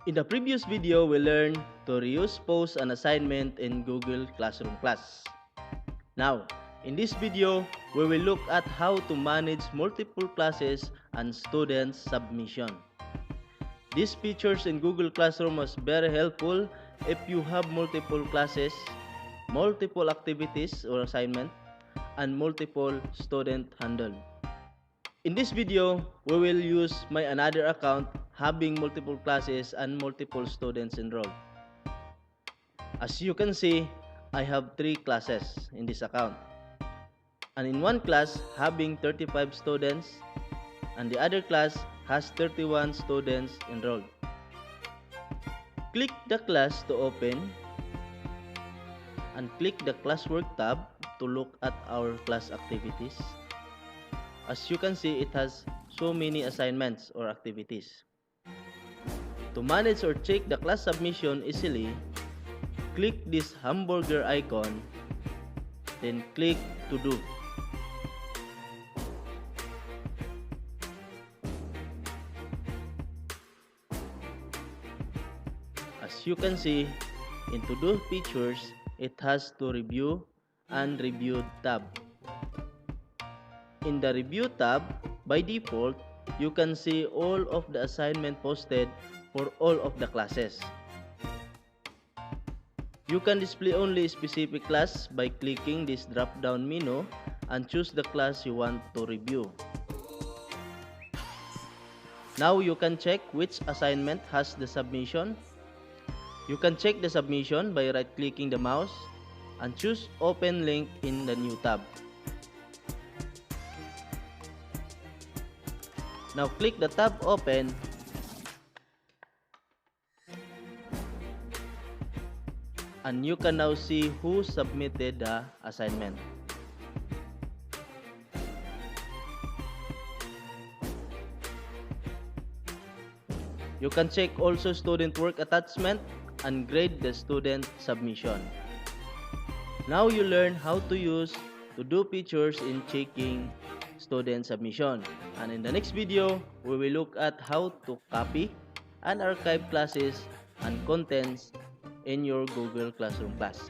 In the previous video, we learned to reuse post an assignment in Google Classroom class. Now, in this video, we will look at how to manage multiple classes and student submission. These features in Google Classroom is very helpful if you have multiple classes, multiple activities or assignment, and multiple student handle. In this video, we will use my another account having multiple classes and multiple students enrolled. As you can see, I have 3 classes in this account. And in one class having 35 students and the other class has 31 students enrolled. Click the class to open and click the classwork tab to look at our class activities. As you can see, it has so many assignments or activities. To manage or check the class submission easily, click this hamburger icon, then click to do. As you can see, in to do features, it has to review and reviewed tab. In the review tab, by default, you can see all of the assignment posted for all of the classes. You can display only a specific class by clicking this drop-down menu and choose the class you want to review. Now you can check which assignment has the submission. You can check the submission by right-clicking the mouse and choose Open Link in the new tab. Now click the tab open and you can now see who submitted the assignment. You can check also student work attachment and grade the student submission. Now you learn how to use to do features in checking student submission. And in the next video, we will look at how to copy and archive classes and contents in your Google Classroom class.